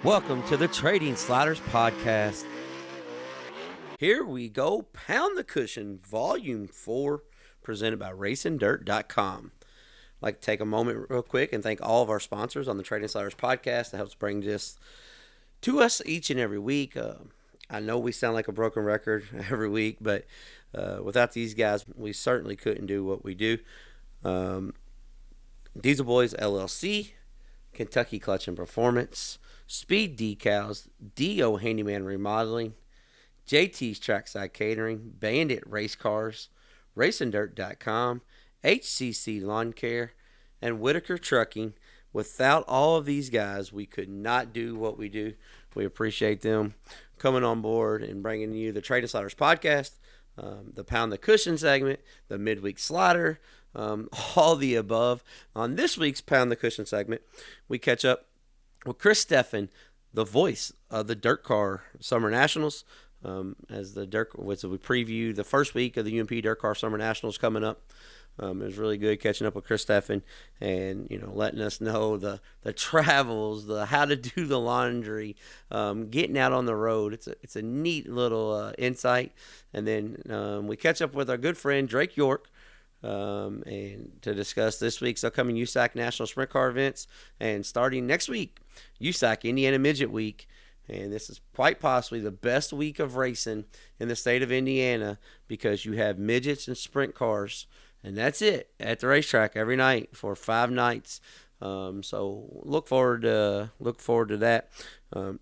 Welcome to the Trading Sliders Podcast. Here we go, Pound the Cushion, Volume 4, presented by RacingDirt.com. I'd like to take a moment real quick and thank all of our sponsors on the Trading Sliders Podcast that helps bring this to us each and every week. I know we sound like a broken record every week, but without these guys, we certainly couldn't do what we do. Diesel Boys LLC, Kentucky Clutch and Performance, Speed Decals, D.O. Handyman Remodeling, JT's Trackside Catering, Bandit Race Cars, RacingDirt.com, HCC Lawn Care, and Whitaker Trucking. Without all of these guys, we could not do what we do. We appreciate them coming on board and bringing you the Trading Sliders Podcast, the Pound the Cushion segment, the Midweek Slider, all the above. On this week's Pound the Cushion segment, we catch up with Chris Stepan, the voice of the Dirtcar Summer Nationals, as we preview the first week of the U.M.P Dirtcar Summer Nationals coming up. It was really good catching up with Chris Stepan and, letting us know the travels, the how to do the laundry, getting out on the road. It's a neat little insight. And then we catch up with our good friend Drake York, and to discuss this week's upcoming USAC National Sprint Car events, and starting next week, USAC Indiana Midget Week. And this is quite possibly the best week of racing in the state of Indiana because you have midgets and sprint cars, and that's it at the racetrack every night for 5 nights. So look forward to that. And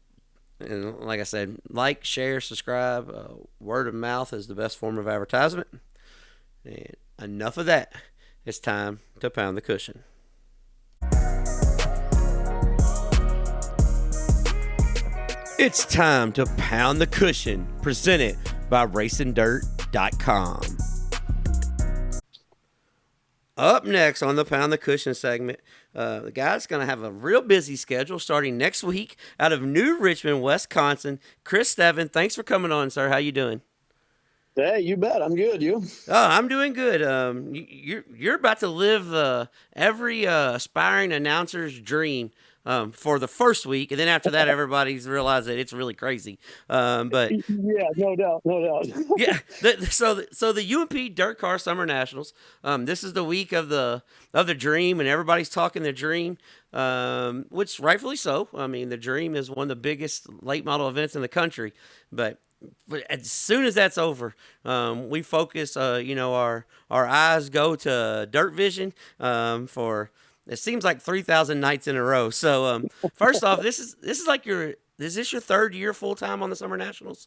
like I said, like, share, subscribe. Word of mouth is the best form of advertisement. And enough of that. It's time to pound the cushion. It's time to pound the cushion, presented by RacingDirt.com. Up next on the Pound the Cushion segment, the guy's going to have a real busy schedule starting next week out of New Richmond, Wisconsin. Chris Stepan, thanks for coming on, sir. How you doing? Hey, you bet. I'm good. You? Oh, I'm doing good. You're about to live every aspiring announcer's dream for the first week, and then after that, everybody's realized that it's really crazy. But yeah, no doubt. yeah. So the U.M.P Dirtcar Summer Nationals. This is the week of the dream, and everybody's talking the dream, which rightfully so. I mean, the dream is one of the biggest late model events in the country, but as soon as that's over, we focus, our eyes go to Dirt Vision for, it seems like 3,000 nights in a row. So first off, is this your third year full time on the Summer Nationals?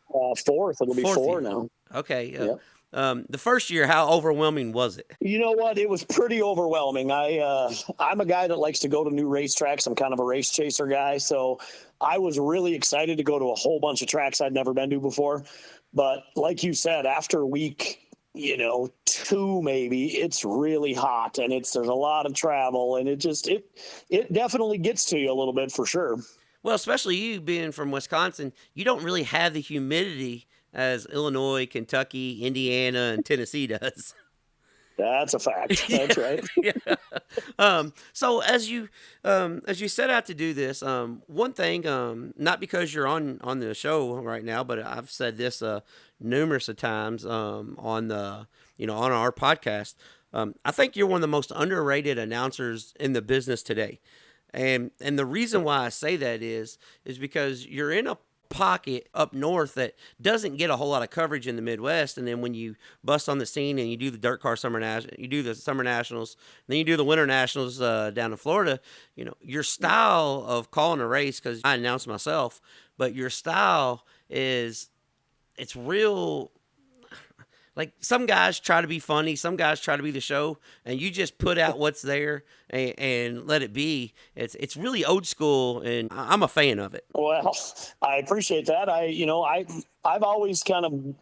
Fourth. It'll be four now. Okay. Yeah. The first year, how overwhelming was it? You know what? It was pretty overwhelming. I'm a guy that likes to go to new racetracks. I'm kind of a race chaser guy. So I was really excited to go to a whole bunch of tracks I'd never been to before. But like you said, after week, 2 maybe, it's really hot and there's a lot of travel, and it definitely gets to you a little bit for sure. Well, especially you being from Wisconsin, you don't really have the humidity as Illinois, Kentucky, Indiana, and Tennessee does. That's a fact. That's right. Yeah. So as you set out to do this, one thing, not because you're on the show right now, but I've said this numerous of times on our podcast. I think you're one of the most underrated announcers in the business today, and the reason why I say that is because you're in a pocket up north that doesn't get a whole lot of coverage in the Midwest, and then when you bust on the scene and you do the Dirtcar Summer Nationals, you do the Summer Nationals, and then you do the Winter Nationals down in Florida, your style of calling a race, because I announce myself, but your style it's real. Like, some guys try to be funny, some guys try to be the show, and you just put out what's there and let it be. It's really old school, and I'm a fan of it. Well, I appreciate that. I've always kind of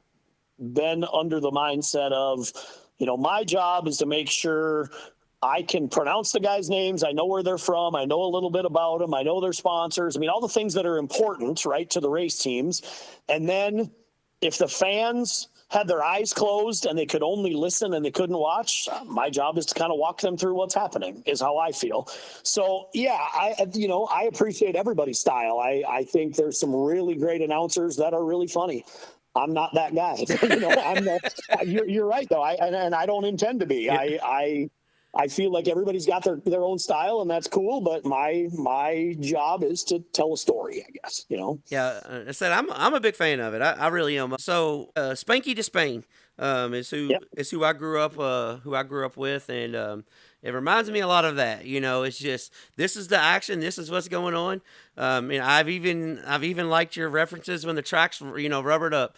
been under the mindset of, my job is to make sure I can pronounce the guys' names. I know where they're from. I know a little bit about them. I know their sponsors. I mean, all the things that are important, right, to the race teams. And then if the fans had their eyes closed and they could only listen and they couldn't watch, my job is to kind of walk them through what's happening, is how I feel. So yeah, I appreciate everybody's style. I think there's some really great announcers that are really funny. I'm not that guy. You're right though. I don't intend to be. Yeah. I feel like everybody's got their own style, and that's cool. But my job is to tell a story, I guess. Yeah, I said I'm a big fan of it. I really am. So Spanky to Spain is who I grew up with, and it reminds me a lot of that. It's just, this is the action. This is what's going on. And I've even liked your references when the track's rubbered up.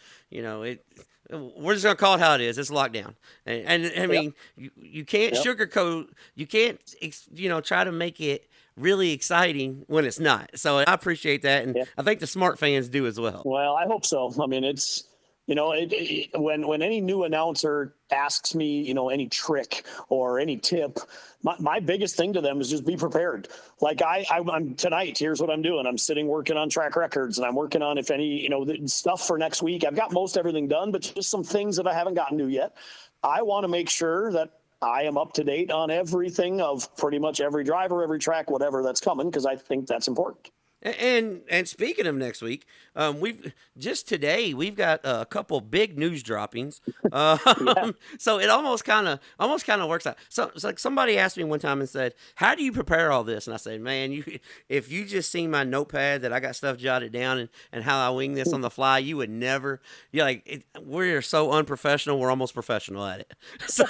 We're just gonna call it how it is. It's lockdown, and I mean, you can't sugarcoat. You can't try to make it really exciting when it's not. So I appreciate that, and I think the smart fans do as well. Well, I hope so. I mean, it's when any new announcer asks me, any trick or any tip, my biggest thing to them is just be prepared. Like I'm tonight, here's what I'm doing. I'm sitting working on track records, and I'm working on, if any, the stuff for next week. I've got most everything done, but just some things that I haven't gotten to yet. I want to make sure that I am up to date on everything of pretty much every driver, every track, whatever that's coming, because I think that's important. And speaking of next week, we've got a couple big news droppings. So it almost kind of works out. So it's like somebody asked me one time and said, "How do you prepare all this?" And I said, "Man, if you just seen my notepad that I got stuff jotted down and how I wing this on the fly, you would never. We're so unprofessional. We're almost professional at it." So,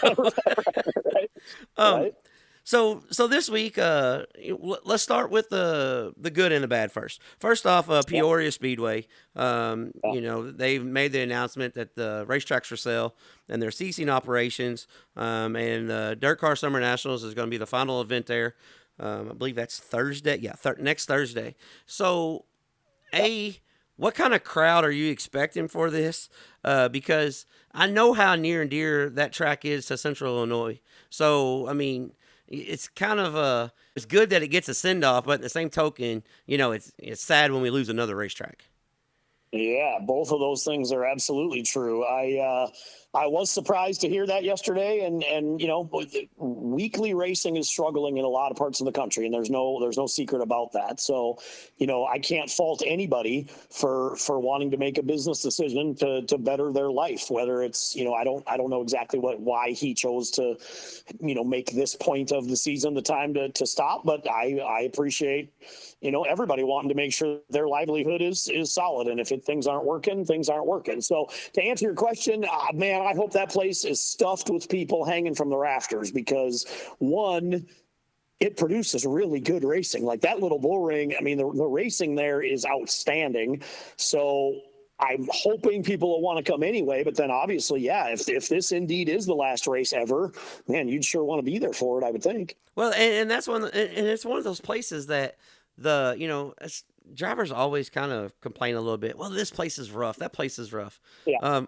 right. So this week, let's start with the good and the bad first. First off, Peoria Speedway. They've made the announcement that the racetrack's for sale and they're ceasing operations. And the Dirtcar Summer Nationals is going to be the final event there. I believe that's Thursday. Yeah, next Thursday. So, what kind of crowd are you expecting for this? Because I know how near and dear that track is to Central Illinois. So, I mean, it's kind of it's good that it gets a send off, but at the same token, it's sad when we lose another racetrack. Yeah, both of those things are absolutely true. I was surprised to hear that yesterday, and weekly racing is struggling in a lot of parts of the country, and there's no secret about that. So, I can't fault anybody for wanting to make a business decision to better their life. Whether it's I don't know exactly why he chose to make this point of the season the time to stop, but I appreciate everybody wanting to make sure their livelihood is solid, and if things aren't working, things aren't working. So to answer your question, man, I hope that place is stuffed with people hanging from the rafters, because one, it produces really good racing. Like that little bull ring, I mean, the racing there is outstanding. So I'm hoping people will want to come anyway, but then obviously, if this indeed is the last race ever, man, you'd sure want to be there for it, I would think. Well, and that's and it's one of those places that drivers always kind of complain a little bit. Well, this place is rough. That place is rough. Yeah.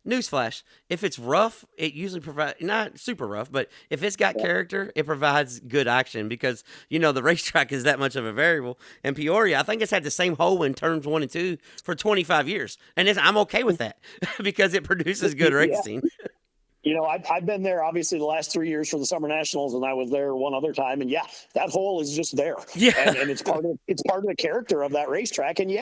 Newsflash: if it's rough, it usually provides, not super rough, but if it's got character, it provides good action, because the racetrack is that much of a variable. And Peoria, I think it's had the same hole in turns 1 and 2 for 25 years, and I'm okay with that because it produces good racing. I've been there obviously the last 3 years for the Summer Nationals, and I was there one other time, and that hole is just there. Yeah, and it's part of the character of that racetrack. And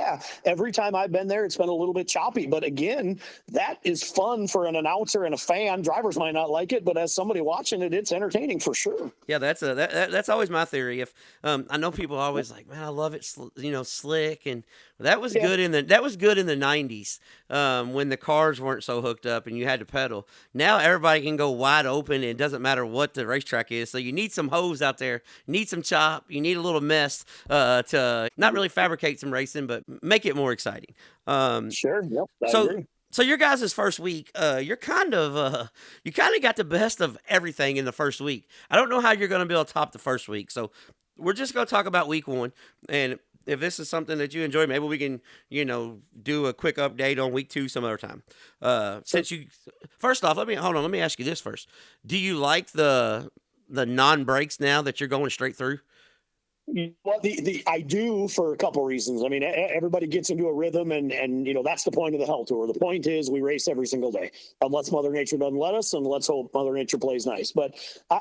every time I've been there, it's been a little bit choppy. But again, that is fun for an announcer and a fan. Drivers might not like it, but as somebody watching it, it's entertaining for sure. Yeah, that's always my theory. If I know people are always like, man, I love it, slick, and that was good in the 90s when the cars weren't so hooked up and you had to pedal. Now everybody can go wide open, and it doesn't matter what the racetrack is. So you need some hose out there, you need some chop, you need a little mess to not really fabricate some racing, but make it more exciting. Sure. Yep. I agree. So your guys' first week, you kind of got the best of everything in the first week. I don't know how you're going to be able to top the first week. So we're just going to talk about week 1, and if this is something that you enjoy, maybe we can, do a quick update on week 2 some other time. First off, let me ask you this first. Do you like the non-breaks now that you're going straight through? Well, I do for a couple reasons. I mean, everybody gets into a rhythm, and that's the point of the Hell Tour. The point is we race every single day, unless Mother Nature doesn't let us, and let's hope Mother Nature plays nice. But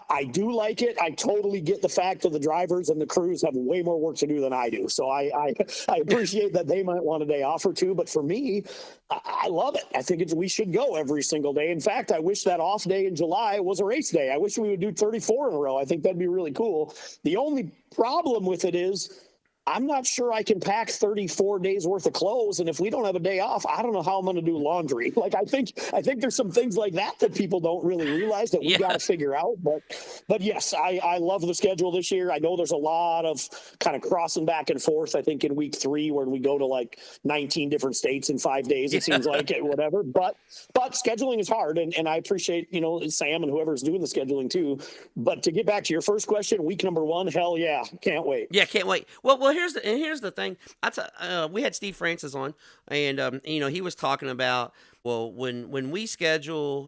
I do like it. I totally get the fact that the drivers and the crews have way more work to do than I do. So I appreciate that they might want a day off or two. But for me, I love it. I think we should go every single day. In fact, I wish that off day in July was a race day. I wish we would do 34 in a row. I think that'd be really cool. The only problem with it is I'm not sure I can pack 34 days worth of clothes. And if we don't have a day off, I don't know how I'm going to do laundry. Like, I think there's some things like that people don't really realize that we got to figure out. But yes, I love the schedule this year. I know there's a lot of kind of crossing back and forth. I think in week 3, when we go to like 19 different states in 5 days, it seems like it, whatever. But scheduling is hard. And I appreciate, Sam and whoever's doing the scheduling too. But to get back to your first question, week number 1, hell yeah. Can't wait. Yeah, can't wait. Well, here's the thing. We had Steve Francis on, and he was talking about, well, when we schedule,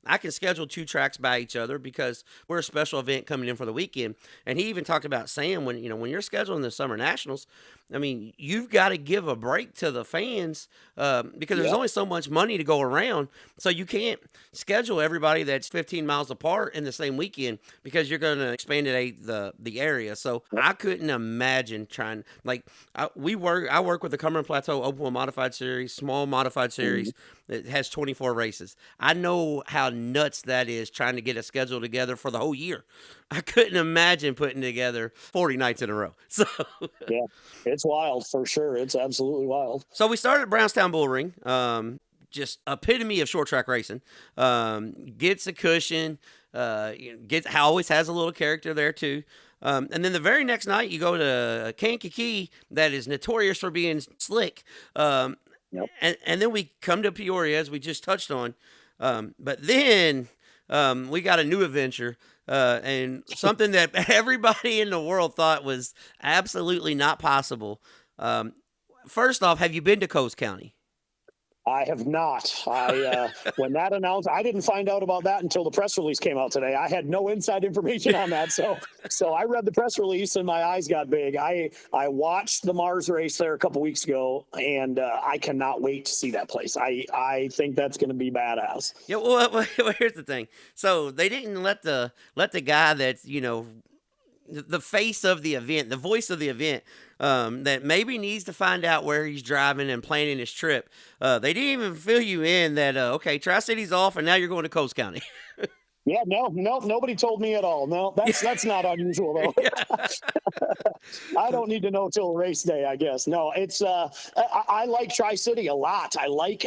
I can schedule 2 tracks by each other because we're a special event coming in for the weekend. And he even talked about Sam, when you're scheduling the Summer Nationals, I mean, you've got to give a break to the fans because there's only so much money to go around. So you can't schedule everybody that's 15 miles apart in the same weekend because you're going to expand the area. So I couldn't imagine trying, I work with the Cumberland Plateau Open Wheel Modified Series, small modified series. It has 24 races. I know how nuts that is trying to get a schedule together for the whole year. I couldn't imagine putting together 40 nights in a row. So yeah, it's wild for sure. It's absolutely wild. So we started at Brownstown Bull Ring, just epitome of short track racing. Gets a cushion, always has a little character there too. And then the very next night you go to Kankakee, that is notorious for being slick. Yep. And then we come to Peoria, as we just touched on. But then we got a new adventure and something that everybody in the world thought was absolutely not possible. First off, have you been to Coles County? I have not. When that announced, I didn't find out about that until the press release came out today. I had no inside information on that. So I read the press release and my eyes got big. I watched the Mars race there a couple weeks ago, and I cannot wait to see that place. I think that's going to be badass. Yeah. Well, here's the thing. So they didn't let the guy that's, the face of the event, the voice of the event, that maybe needs to find out where he's driving and planning his trip. They didn't even fill you in that, okay, Tri-City's off and now you're going to Coles County. Yeah, no, nobody told me at all. No, that's not unusual though. I don't need to know till race day, I guess. No, it's I like Tri-City a lot. I like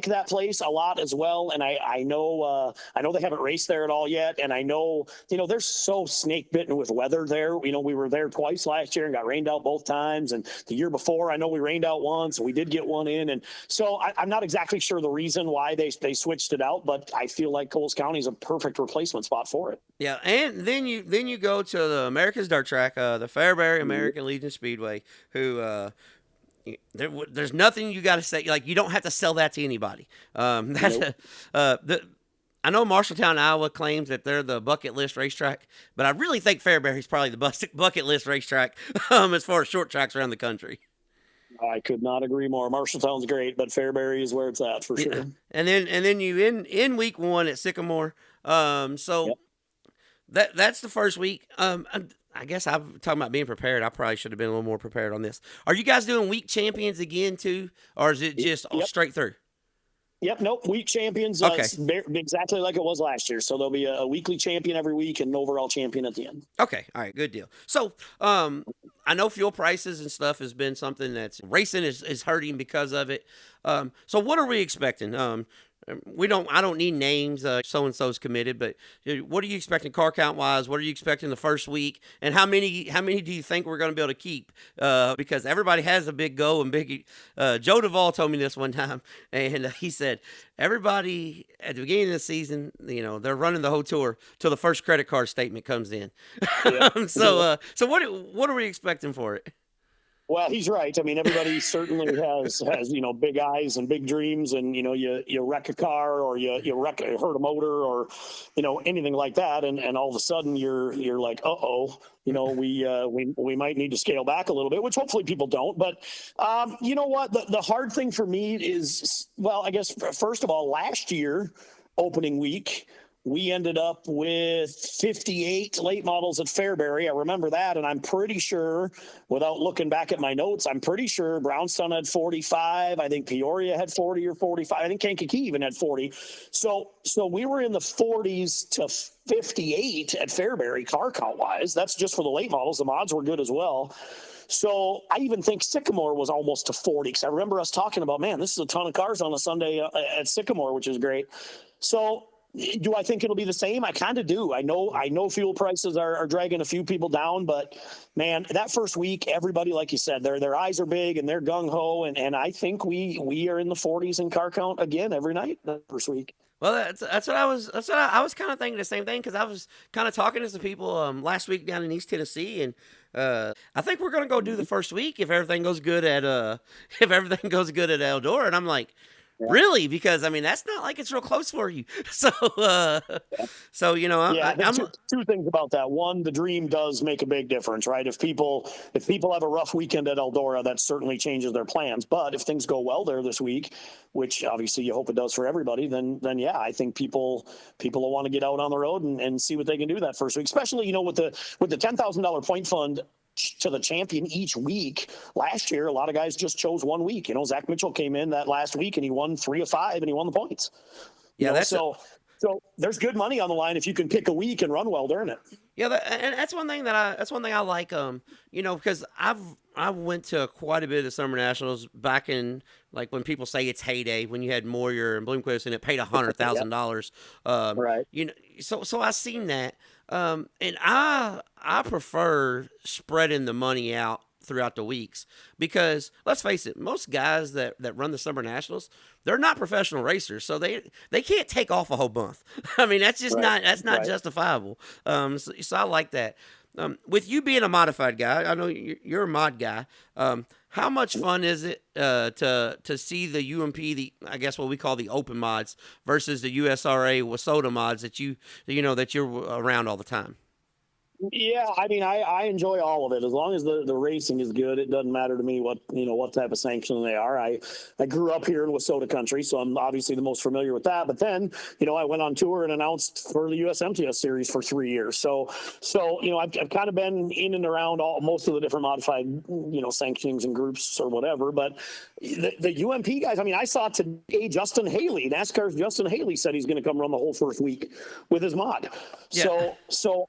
that place a lot as well. And I know they haven't raced there at all yet. And I know, they're so snake bitten with weather there. We were there twice last year and got rained out both times. And the year before, I know we rained out once. We did get one in. And so I'm not exactly sure the reason why they switched it out, but I feel like Coles County is a perfect replacement spot for it. Yeah, and then you go to the America's Dirt Track, the Fairbury American Legion Speedway, who there's nothing you got to say. Like, you don't have to sell that to anybody. Nope. I know Marshalltown, Iowa claims that they're the bucket list racetrack, but I really think Fairbury's probably the bucket list racetrack as far as short tracks around the country. I could not agree more. Marshalltown's great, but Fairbury is where it's at for sure. Yeah. And then you in week 1 at Sycamore. So yep. That's the first week. I guess I'm talking about being prepared. I probably should have been a little more prepared on this. Are you guys doing week champions again too, or is it just straight through? Yep, nope. Week champions, okay. Exactly like it was last year. So there'll be a weekly champion every week and an overall champion at the end. Okay, all right, good deal. So I know fuel prices and stuff has been something that's racing is hurting because of it. So what are we expecting? I don't need names. So and so's committed, but what are you expecting car count wise? What are you expecting the first week? And how many do you think we're going to be able to keep? Because everybody has a big go and big. Joe Duvall told me this one time, and he said everybody at the beginning of the season, they're running the whole tour till the first credit card statement comes in. Yeah. So what are we expecting for it? Well, he's right. I mean, everybody certainly has big eyes and big dreams, and you wreck a car or you hurt a motor or anything like that, and all of a sudden you're like, uh-oh, we might need to scale back a little bit, which hopefully people don't. But you know what? The hard thing for me is, well, I guess first of all, last year opening week, we ended up with 58 late models at Fairbury. I remember that, and I'm pretty sure, without looking back at my notes, I'm pretty sure Brownstown had 45. I think Peoria had 40 or 45. I think Kankakee even had 40. So we were in the 40s to 58 at Fairbury car count-wise. That's just for the late models. The mods were good as well. So I even think Sycamore was almost to 40, because I remember us talking about, man, this is a ton of cars on a Sunday at Sycamore, which is great. So do I think it'll be the same? I kind of do. I know fuel prices are dragging a few people down, but man, that first week, everybody, like you said, their eyes are big and they're gung ho, and I think we are in the 40s in car count again every night that first week. Well, that's what I was kind of thinking the same thing, because I was kind of talking to some people last week down in East Tennessee, and I think we're gonna go do the first week if everything goes good at Eldora, and I'm like, really? Because I mean, that's not like it's real close for you. So, I'm two things about that. One, the dream does make a big difference, right? If people have a rough weekend at Eldora, that certainly changes their plans. But if things go well there this week, which obviously you hope it does for everybody, then yeah, I think people will want to get out on the road and see what they can do that first week, especially with the $10,000 point fund to the champion each week. Last year, a lot of guys just chose 1 week. Zach Mitchell came in that last week and he won 3 of 5 and he won the points. So there's good money on the line if you can pick a week and run well during it. Yeah, and that's one thing I like. Because I went to quite a bit of Summer Nationals back in, like, when people say it's heyday, when you had Moyer and Bloomquist and it paid $100,000. Right. So I seen that. And I prefer spreading the money out throughout the weeks, because let's face it, most guys that run the Summer Nationals, they're not professional racers, so they can't take off a whole month. I mean, that's just not justifiable. So I like that. With you being a modified guy, I know you're a mod guy. How much fun is it to see the U.M.P, I guess what we call the open mods, versus the USRA WSOTA mods that you're around all the time? Yeah, I mean, I enjoy all of it. As long as the racing is good, it doesn't matter to me what type of sanction they are. I grew up here in WSOTA country, so I'm obviously the most familiar with that. But then, I went on tour and announced for the USMTS series for 3 years. So I've kind of been in and around most of the different modified, sanctionings and groups or whatever. But the U.M.P guys, I mean, I saw today Justin Haley, NASCAR's Justin Haley, said he's going to come run the whole first week with his mod. Yeah. So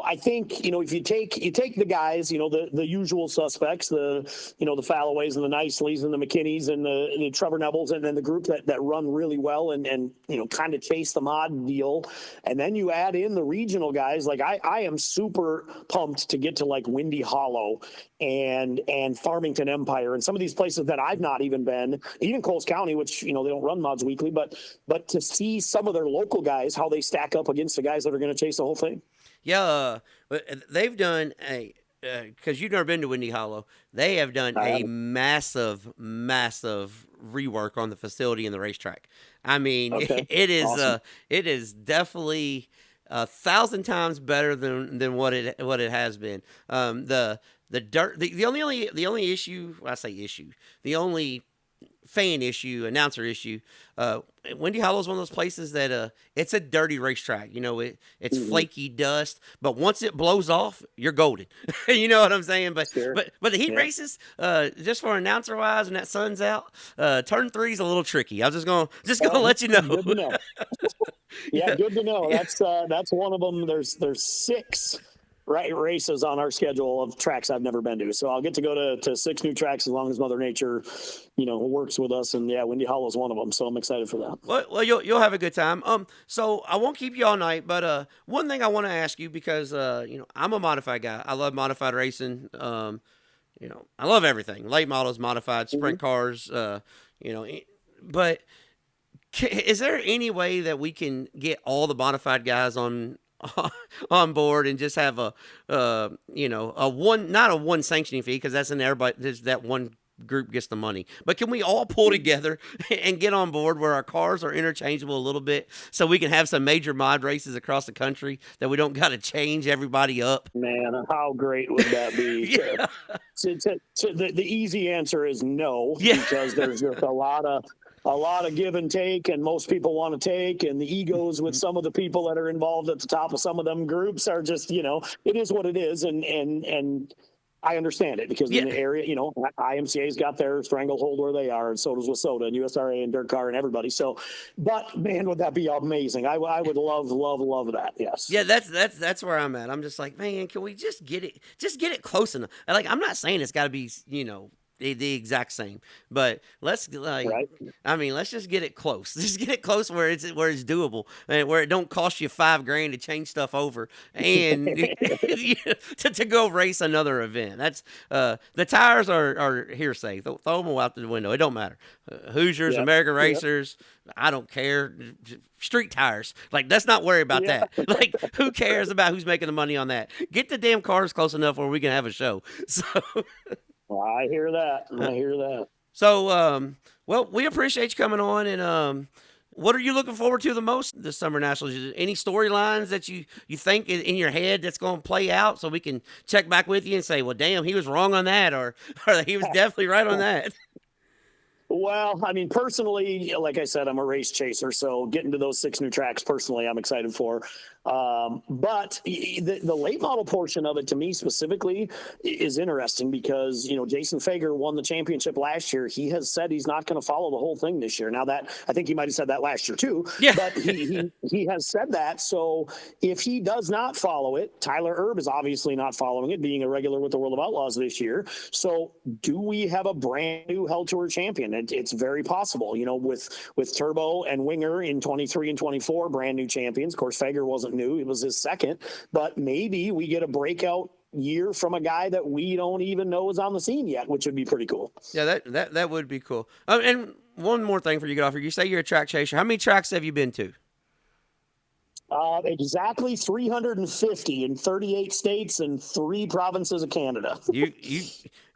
I think, if you take the guys, the usual suspects, the Falloways and the Niceleys and the McKinneys and the Trevor Nevilles, and then the group that run really well and kind of chase the mod deal. And then you add in the regional guys. Like I am super pumped to get to like Windy Hollow and Farmington Empire and some of these places that I've not even been, even Coles County, which, they don't run mods weekly, but to see some of their local guys, how they stack up against the guys that are going to chase the whole thing. Yeah, they've done because you've never been to Windy Hollow. They have done a massive rework on the facility and the racetrack. I mean, okay. It is definitely 1,000 times better than what it has been. The only issue, well, I say issue, the only fan issue, announcer issue. Windy Hollow is one of those places that it's a dirty racetrack. It's flaky dust, but once it blows off, you're golden. You know what I'm saying? But sure. but the heat races, just for announcer wise, when that sun's out, turn 3 is a little tricky. I'm just gonna let you know. Good to know. Good to know. That's one of them. There's 6 races on our schedule of tracks I've never been to. So I'll get to go to 6 new tracks as long as Mother Nature, works with us. And Windy Hollow is one of them. So I'm excited for that. Well, you'll have a good time. So I won't keep you all night, but one thing I want to ask you, because I'm a modified guy. I love modified racing. I love everything: late models, modified, sprint cars. But is there any way that we can get all the modified guys on on board and just have not a one sanctioning fee, because that's in everybody. There's that one group gets the money, but can we all pull together and get on board where our cars are interchangeable a little bit, so we can have some major mod races across the country that we don't got to change everybody up? Man, how great would that be? Yeah. The easy answer is no, Yeah. because there's just a lot of give and take, and most people want to take, and the egos with some of the people that are involved at the top of some of them groups are just, it is what it is. And I understand it, because in the area, IMCA's got their stranglehold where they are, and so does WSOTA and USRA and Dirtcar and everybody. So, but man, would that be amazing? I would love that. Yes. Yeah, that's where I'm at. I'm just like, man, can we just get it close enough? Like, I'm not saying it's got to be, the exact same, but let's let's just get it close. Just get it close where it's doable, and where it don't cost you $5,000 to change stuff over and to go race another event. That's the tires are hearsay. Throw them out the window. It don't matter. Hoosiers, American Racers, I don't care. Street tires, like, let's not worry about that. Like, who cares about who's making the money on that? Get the damn cars close enough where we can have a show. So. Well, I hear that. So, well, we appreciate you coming on. And what are you looking forward to the most this Summer Nationals? Any storylines that you think in your head that's going to play out, so we can check back with you and say, well, damn, he was wrong on that, or he was definitely right on that? Well, I mean, personally, like I said, I'm a race chaser, so getting to those 6 new tracks, personally, I'm excited for. But the late model portion of it, to me specifically, is interesting, because, Jason Fager won the championship last year. He has said he's not going to follow the whole thing this year. Now, that I think he might have said that last year too. Yeah. But he has said that. So if he does not follow it, Tyler Erb is obviously not following it, being a regular with the World of Outlaws this year. So do we have a brand new Hell Tour champion? It's very possible, with Turbo and Winger in 23 and 24, brand new champions. Of course, Fager wasn't new. It was his second, but maybe we get a breakout year from a guy that we don't even know is on the scene yet, which would be pretty cool. Yeah, that would be cool. And one more thing for you to get off here. You say you're a track chaser. How many tracks have you been to? Exactly 350 in 38 states and 3 provinces of Canada.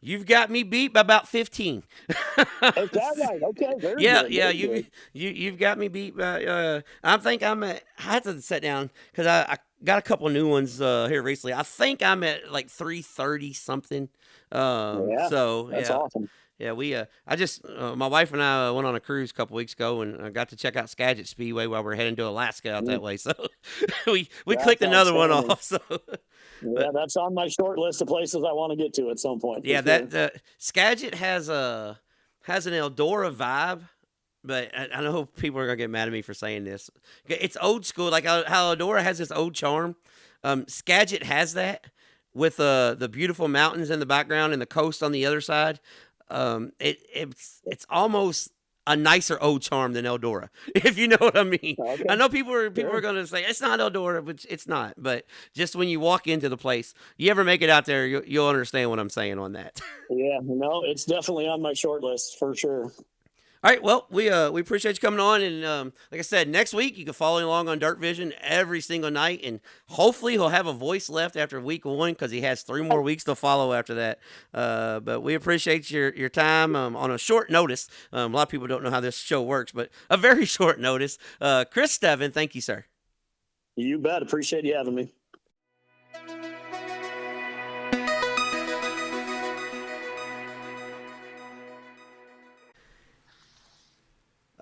You've got me beat by about 15. Is that right? Okay. Very good. You've got me beat by. I had to sit down because I got a couple new ones here recently. I think I'm at like 330 something. So that's awesome. Yeah, my wife and I went on a cruise a couple weeks ago, and I got to check out Skagit Speedway while we're heading to Alaska out that way. So we clicked another one off. So yeah, that's on my short list of places I want to get to at some point. Yeah, that Skagit has an Eldora vibe, but I know people are gonna get mad at me for saying this. It's old school, like how Eldora has this old charm. Skagit has that with the beautiful mountains in the background and the coast on the other side. It's almost a nicer old charm than Eldora, if you know what I mean. Okay. I know people are going to say it's not Eldora, but it's not. But just when you walk into the place, you ever make it out there, you'll understand what I'm saying on that. Yeah, no, it's definitely on my short list for sure. All right, well, we appreciate you coming on, and like I said, next week you can follow along on Dirt Vision every single night, and hopefully he'll have a voice left after week 1, because he has 3 more weeks to follow after that. But we appreciate your time on a short notice. A lot of people don't know how this show works, but a very short notice. Chris Stepan, thank you, sir. You bet. Appreciate you having me.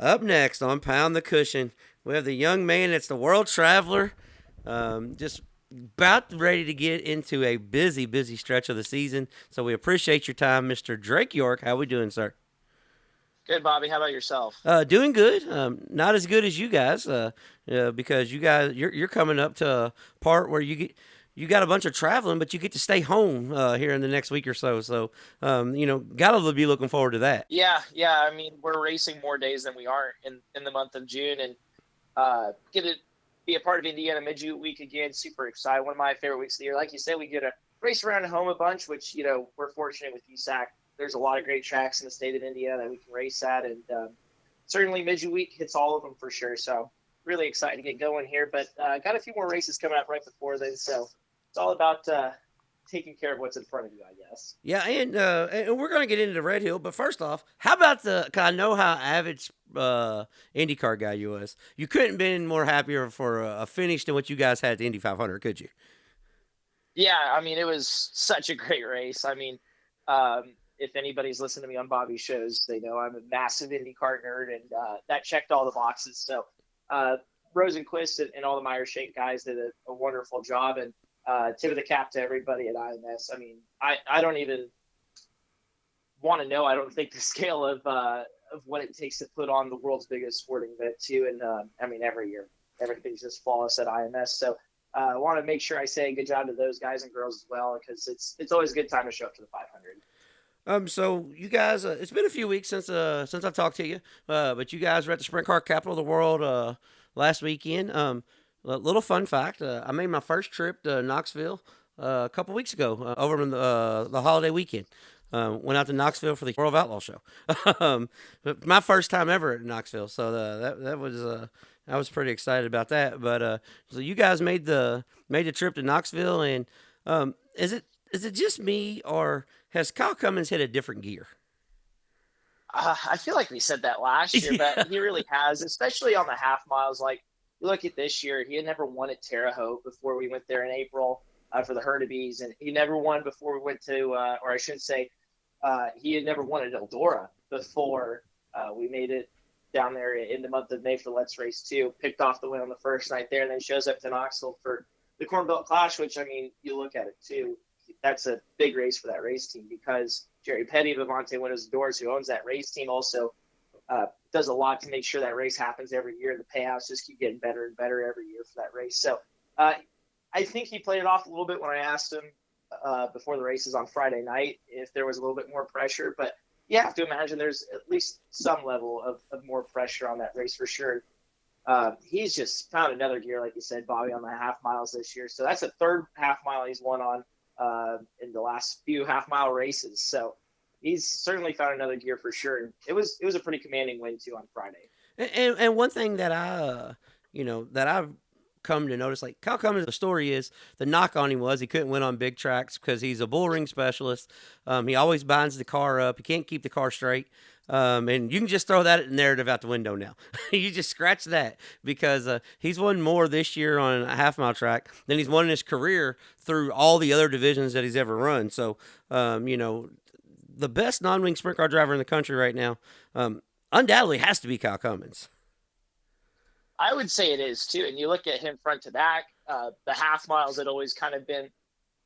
Up next on Pound the Cushion, we have the young man that's the world traveler, just about ready to get into a busy stretch of the season. So we appreciate your time, Mr. Drake York. How we doing, sir? Good, Bobby. How about yourself? Doing good. Not as good as you guys, because you're coming up to a part where you got a bunch of traveling, but you get to stay home here in the next week or so. So, gotta be looking forward to that. Yeah. I mean, we're racing more days than we are in the month of June, and get to be a part of Indiana Midget Week again. Super excited. One of my favorite weeks of the year. Like you said, we get to race around at home a bunch, which, we're fortunate with USAC. There's a lot of great tracks in the state of Indiana that we can race at, and certainly Midget Week hits all of them for sure. So really excited to get going here, but got a few more races coming up right before then. So it's all about taking care of what's in front of you, I guess. Yeah, and we're going to get into the Red Hill, but first off, how about cause I know how avid IndyCar guy you was. You couldn't been more happier for a finish than what you guys had at the Indy 500, could you? Yeah, I mean, it was such a great race. I mean, if anybody's listened to me on Bobby's shows, they know I'm a massive IndyCar nerd, and that checked all the boxes. So Rosenquist and all the Meyer-Shank guys did a wonderful job, and tip of the cap to everybody at IMS. I mean, I don't even want to know. I don't think the scale of what it takes to put on the world's biggest sporting event too. And I mean, every year, everything's just flawless at IMS. So I want to make sure I say good job to those guys and girls as well, because it's always a good time to show up to the 500. So you guys, it's been a few weeks since I've talked to you, but you guys were at the Sprint Car Capital of the World last weekend. A little fun fact: I made my first trip to Knoxville a couple weeks ago over in the holiday weekend. Went out to Knoxville for the World of Outlaw show. My first time ever at Knoxville, so that was I was pretty excited about that. But so you guys made the trip to Knoxville, and is it just me, or has Kyle Cummins hit a different gear? I feel like we said that last year, but he really has, especially on the half miles. Like, you look at this year, he had never won at Terre Haute before we went there in April for the Hurtubise, and he never won before we went to, or I should say, he had never won at Eldora before we made it down there in the month of May for Let's Race 2. Picked off the win on the first night there, and then shows up to Knoxville for the Corn Belt Clash, which, I mean, you look at it too. That's a big race for that race team, because Jerry Petty of Avante Windows and Doors, who owns that race team, also does a lot to make sure that race happens every year. The payouts just keep getting better and better every year for that race. So I think he played it off a little bit when I asked him before the races on Friday night if there was a little bit more pressure. But you have to imagine there's at least some level of more pressure on that race for sure. He's just found another gear, like you said, Bobby, on the half miles this year. So that's the third half mile he's won on in the last few half-mile races. So he's certainly found another gear for sure. And it was a pretty commanding win too on Friday. And one thing that I've come to notice, like Kyle Cummins, the story is the knock on him was he couldn't win on big tracks because he's a bull ring specialist. He always binds the car up. He can't keep the car straight. And you can just throw that narrative out the window now. You just scratch that, because he's won more this year on a half-mile track than he's won in his career through all the other divisions that he's ever run. So, the best non-wing sprint car driver in the country right now undoubtedly has to be Kyle Cummins. I would say it is too. And you look at him front to back, the half miles had always kind of been,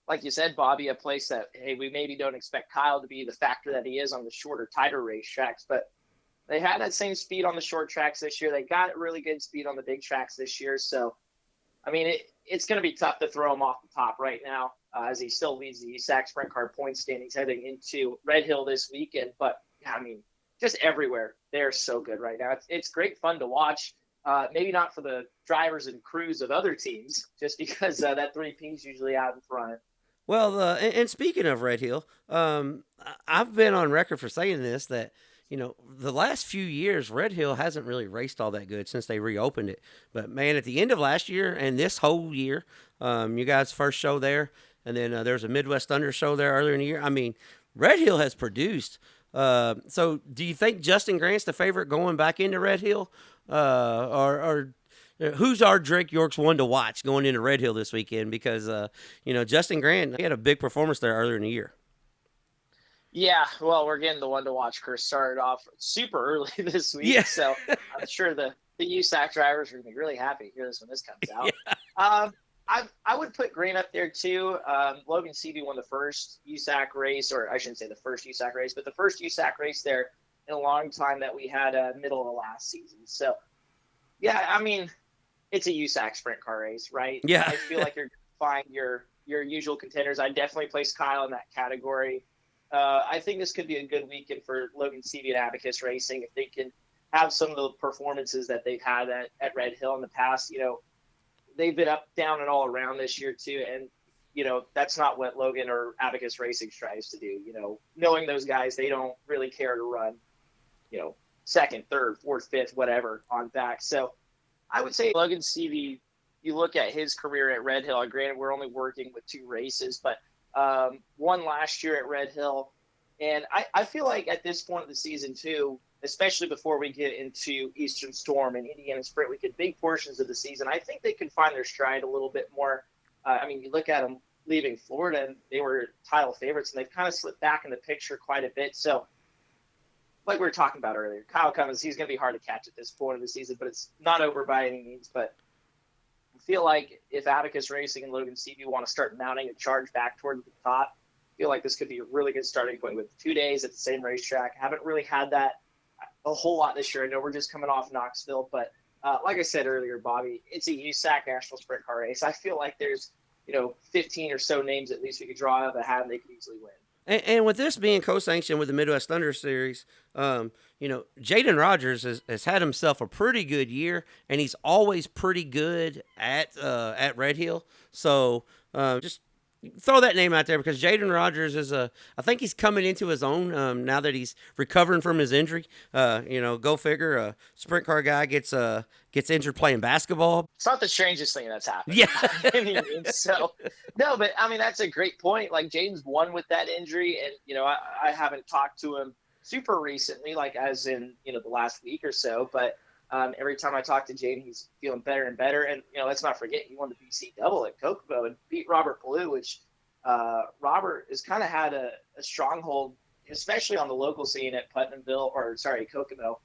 like you said, Bobby, a place that, hey, we maybe don't expect Kyle to be the factor that he is on the shorter, tighter racetracks, but they had that same speed on the short tracks this year. They got really good speed on the big tracks this year. So, I mean, it's going to be tough to throw him off the top right now as he still leads the USAC sprint car point standings heading into Red Hill this weekend. But, I mean, just everywhere. They're so good right now. It's great fun to watch. Maybe not for the drivers and crews of other teams, just because that 3P's usually out in front. Well, and speaking of Red Hill, I've been on record for saying this, that, the last few years, Red Hill hasn't really raced all that good since they reopened it. But, man, at the end of last year and this whole year, you guys' first show there, and then there's a Midwest Thunder show there earlier in the year. I mean, Red Hill has produced. So do you think Justin Grant's the favorite going back into Red Hill? Or who's our Drake York's one to watch going into Red Hill this weekend? Because, Justin Grant, he had a big performance there earlier in the year. Yeah, well, we're getting the one to watch. Chris started off super early this week, yeah. So I'm sure the USAC drivers are going to be really happy to hear this when this comes out. Yeah. I would put Grant up there too. Logan Seavey won the first USAC race, or I shouldn't say the first USAC race, but the first USAC race there in a long time that we had middle of the last season. So, yeah, I mean, it's a USAC sprint car race, right? Yeah. I feel like you're going to find your usual contenders. I definitely place Kyle in that category. I think this could be a good weekend for Logan Seavey and Abacus Racing if they can have some of the performances that they've had at Red Hill in the past. They've been up, down, and all around this year too, and that's not what Logan or Abacus Racing strives to do. Knowing those guys, they don't really care to run, second, third, fourth, fifth, whatever on back. So I would say Logan Seavey, you look at his career at Red Hill, granted we're only working with 2 races, but won last year at Red Hill. And I feel like at this point of the season too, especially before we get into Eastern Storm and Indiana Sprint Week and big portions of the season, I think they can find their stride a little bit more. I mean, you look at them leaving Florida and they were title favorites and they've kind of slipped back in the picture quite a bit. So like we were talking about earlier, Kyle Cummins, he's going to be hard to catch at this point of the season, but it's not over by any means. But I feel like if Abacus Racing and Logan Seavey want to start mounting a charge back toward the top, I feel like this could be a really good starting point with 2 days at the same racetrack. Haven't really had that a whole lot this year. I know we're just coming off Knoxville, but like I said earlier, Bobby, it's a USAC National Sprint Car race. I feel like there's 15 or so names at least we could draw out of a hat and they could easily win. And with this being co-sanctioned with the Midwest Thunder Series, Jaden Rogers has had himself a pretty good year, and he's always pretty good at Red Hill. So just throw that name out there because Jaden Rogers is I think he's coming into his own now that he's recovering from his injury. Go figure, a sprint car guy gets injured playing basketball. It's not the strangest thing that's happened. Yeah. So, no, but I mean, that's a great point. Like Jaden's won with that injury and, I haven't talked to him super recently, like as in, the last week or so, but every time I talk to Jaden, he's feeling better and better. And, let's not forget, he won the BC double at Kokomo and beat Robert Ballou, which Robert has kind of had a stronghold, especially on the local scene at Kokomo.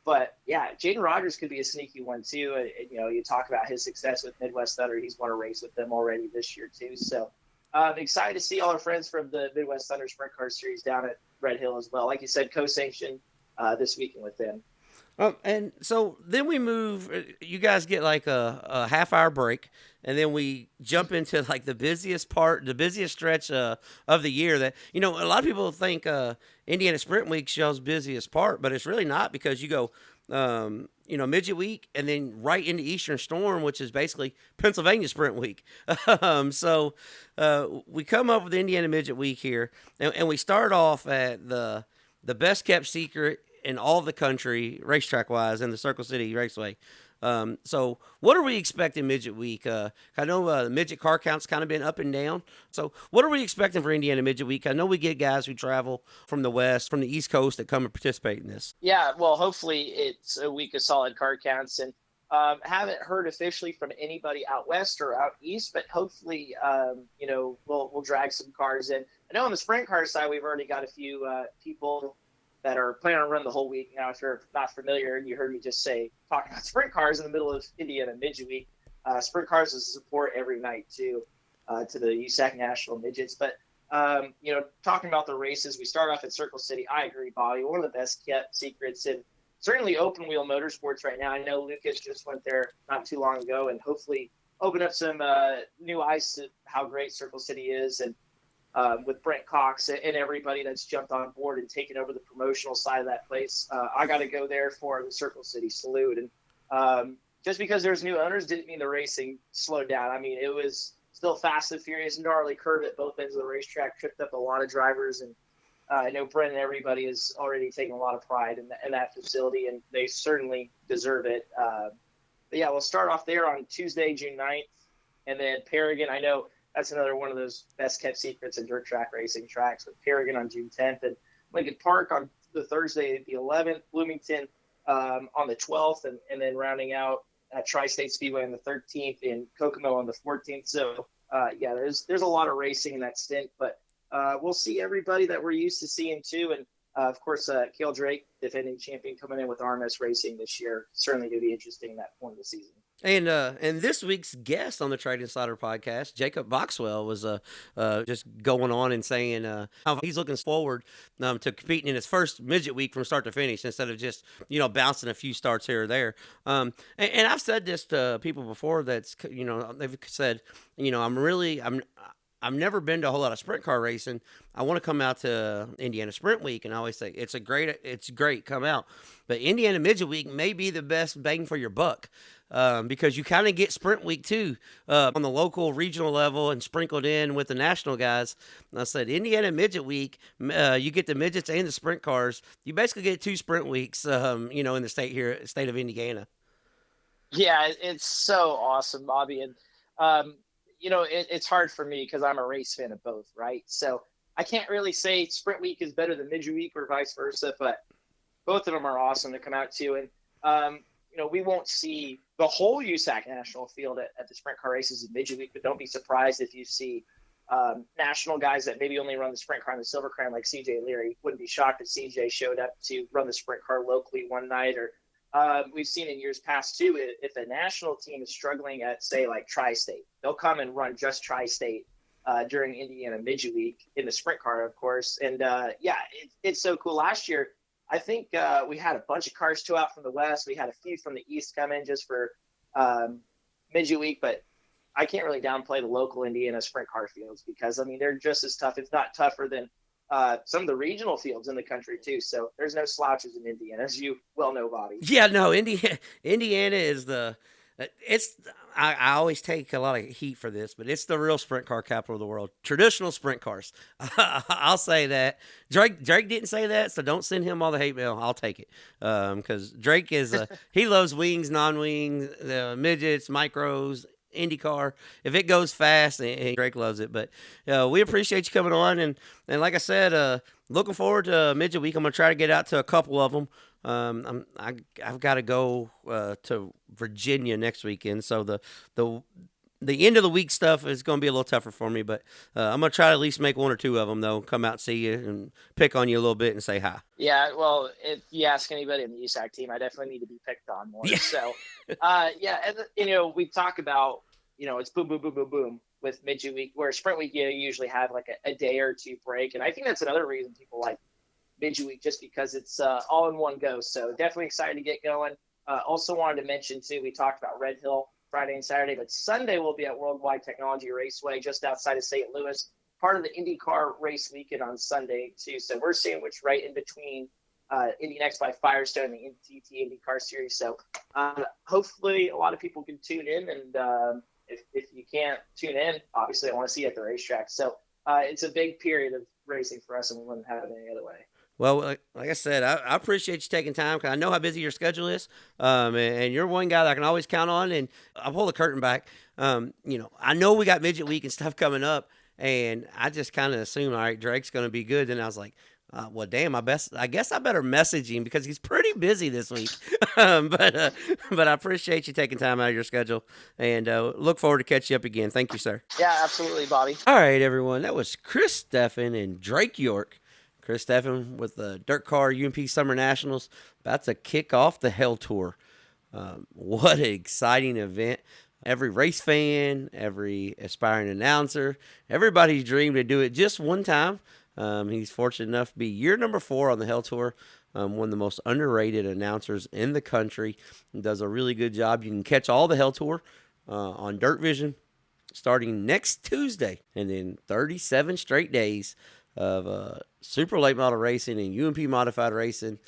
But, yeah, Jaden Rogers could be a sneaky one, too. And, you talk about his success with Midwest Thunder. He's won a race with them already this year, too. So I'm excited to see all our friends from the Midwest Thunder Sprint Car Series down at Red Hill as well. Like you said, co-sanctioned this weekend with them. And so then we move, you guys get like a half-hour break, and then we jump into like the busiest stretch of the year that, a lot of people think Indiana Sprint Week shows busiest part, but it's really not because you go, Midget Week and then right into Eastern Storm, which is basically Pennsylvania Sprint Week. So we come up with Indiana Midget Week here, and we start off at the best kept secret in all of the country, racetrack-wise, in the Circle City Raceway. So what are we expecting Midget Week? I know the midget car count's kind of been up and down. So what are we expecting for Indiana Midget Week? I know we get guys who travel from the West, from the East Coast that come and participate in this. Yeah, well, hopefully it's a week of solid car counts. And haven't heard officially from anybody out West or out East, but hopefully, we'll drag some cars in. I know on the sprint car side, we've already got a few people that are planning on running the whole week. Now, if you're not familiar and you heard me just talking about sprint cars in the middle of Indiana Midget Week, sprint cars is a support every night too, to the USAC National Midgets. But, talking about the races, we start off at Circle City. I agree, Bobby, one of the best kept secrets in certainly open wheel motorsports right now. I know Lucas just went there not too long ago and hopefully open up some new eyes to how great Circle City is. And with Brent Cox and everybody that's jumped on board and taken over the promotional side of that place. I got to go there for the Circle City Salute. And just because there's new owners didn't mean the racing slowed down. I mean, it was still fast and furious, gnarly curve at both ends of the racetrack, tripped up a lot of drivers. And I know Brent and everybody is already taking a lot of pride in that facility, and they certainly deserve it. But yeah, we'll start off there on Tuesday, June 9th. And then Paragon, I know that's another one of those best kept secrets in dirt track racing tracks, with Paragon on June 10th and Lincoln Park on the Thursday, the 11th, Bloomington on the 12th, and then rounding out at Tri-State Speedway on the 13th and Kokomo on the 14th. So there's a lot of racing in that stint, but we'll see everybody that we're used to seeing too. And of course, Cale Drake, defending champion, coming in with RMS Racing this year. Certainly going to be interesting at that point of the season. And this week's guest on the Trade Insider podcast, Jacob Boxwell, was just going on and saying how he's looking forward to competing in his first midget week from start to finish instead of just bouncing a few starts here or there. And I've said this to people before. That's they've said I've never been to a whole lot of sprint car racing. I want to come out to Indiana Sprint Week, and I always say it's great, come out. But Indiana Midget Week may be the best bang for your buck. Because you kind of get Sprint Week too on the local, regional level and sprinkled in with the national guys. And I said, Indiana Midget Week, you get the midgets and the sprint cars. You basically get 2 sprint weeks, in the state of Indiana. Yeah, it's so awesome, Bobby. And, it's hard for me because I'm a race fan of both, right? So I can't really say sprint week is better than midget week or vice versa, but both of them are awesome to come out to. And, we won't see the whole USAC national field at the sprint car races in midget week, but don't be surprised if you see national guys that maybe only run the sprint car and the silver crown, like CJ Leary. Wouldn't be shocked if CJ showed up to run the sprint car locally one night. Or we've seen in years past too, if a national team is struggling at, say, like Tri-State, they'll come and run just Tri-State during Indiana Midget Week in the sprint car, of course. And it's so cool. Last year, I think we had a bunch of cars too out from the West. We had a few from the East come in just for Midget Week, but I can't really downplay the local Indiana sprint car fields because, I mean, they're just as tough, if not tougher than some of the regional fields in the country too. So there's no slouches in Indiana, as you well know, Bobby. Yeah, no, Indiana is I always take a lot of heat for this, but it's the real sprint car capital of the world. Traditional sprint cars. I'll say that. Drake didn't say that, so don't send him all the hate mail. I'll take it. Because Drake he loves wings, non-wings, midgets, micros, IndyCar. If it goes fast, and Drake loves it. But we appreciate you coming on, and like I said, looking forward to Midget Week. I'm gonna try to get out to a couple of them. I've got to go to Virginia next weekend, so the end of the week stuff is going to be a little tougher for me. But I'm gonna try to at least make one or two of them though. Come out and see you and pick on you a little bit and say hi. Yeah, well, if you ask anybody in the USAC team, I definitely need to be picked on more. Yeah. So, and we talk about it's boom, boom, boom, boom, boom with Midget Week, where Sprint Week you usually have like a day or two break, and I think that's another reason people like Midget Week, just because it's all in one go. So definitely excited to get going. Also wanted to mention too, we talked about Red Hill Friday and Saturday, but Sunday we'll be at Worldwide Technology Raceway just outside of St. Louis, part of the IndyCar race weekend on Sunday too. So we're sandwiched right in between Indy Next by Firestone and the NTT IndyCar Series. So hopefully a lot of people can tune in, and if you can't tune in, obviously I want to see you at the racetrack. So it's a big period of racing for us, and we wouldn't have it any other way. Well, like I said, I appreciate you taking time because I know how busy your schedule is, and you're one guy that I can always count on. And I'll pull the curtain back. I know we got Midget Week and stuff coming up, and I just kind of assumed, all right, Drake's going to be good. Then I was like, well, damn, I guess I better message him because he's pretty busy this week. But I appreciate you taking time out of your schedule, and look forward to catching you up again. Thank you, sir. Yeah, absolutely, Bobby. All right, everyone. That was Chris Stepan and Drake York. Chris Stepan with the Dirtcar U.M.P Summer Nationals about to kick off the Hell Tour. What an exciting event. Every race fan, every aspiring announcer, everybody's dreamed to do it just one time. He's fortunate enough to be year number 4 on the Hell Tour. One of the most underrated announcers in the country. He does a really good job. You can catch all the Hell Tour on Dirt Vision starting next Tuesday, and then 37 straight days of super late model racing and U.M.P modified racing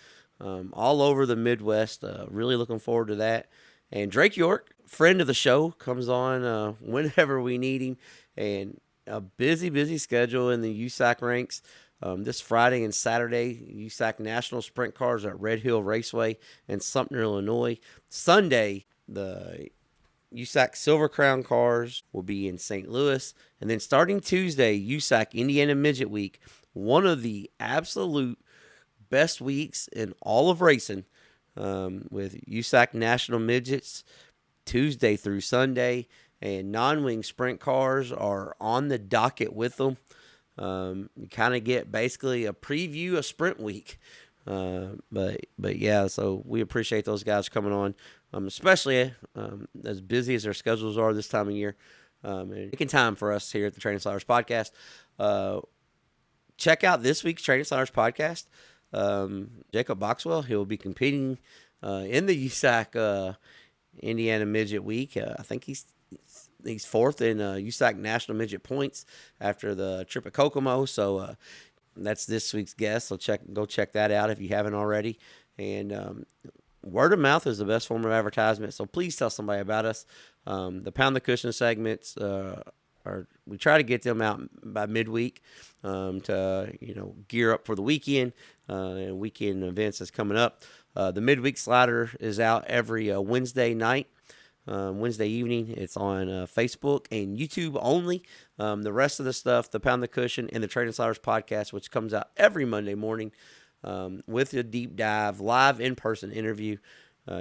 all over the Midwest. Really looking forward to that. And Drake York, friend of the show, comes on whenever we need him. And a busy schedule in the USAC ranks. This Friday and Saturday, USAC National Sprint Cars at Red Hill Raceway in Sumter, Illinois. Sunday, the USAC Silver Crown cars will be in St. Louis. And then starting Tuesday, USAC Indiana Midget Week, one of the absolute best weeks in all of racing, with USAC National Midgets Tuesday through Sunday, and non-wing sprint cars are on the docket with them. You kind of get basically a preview of Sprint Week. But yeah, so we appreciate those guys coming on, especially as busy as their schedules are this time of year, and taking time for us here at the Training Sliders Podcast. Check out this week's Training Sliders Podcast. Jacob Boxwell, he'll be competing in the USAC Indiana Midget Week. I think he's 4th in USAC National Midget points after the trip at Kokomo. So that's this week's guest. So go check that out if you haven't already. And word of mouth is the best form of advertisement. So please tell somebody about us. The Pound the Cushion segments we try to get them out by midweek to gear up for the weekend and weekend events that's coming up. The midweek slider is out every Wednesday night. Wednesday evening. It's on Facebook and YouTube only. The rest of the stuff, the Pound the Cushion and the Trading Sliders podcast, which comes out every Monday morning with a deep dive, live in-person interview.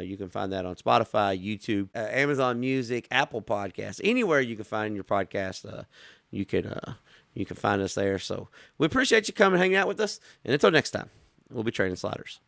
You can find that on Spotify, YouTube, Amazon Music, Apple Podcasts, anywhere you can find your podcast. You can find us there. So we appreciate you coming and hanging out with us. And until next time, we'll be trading sliders.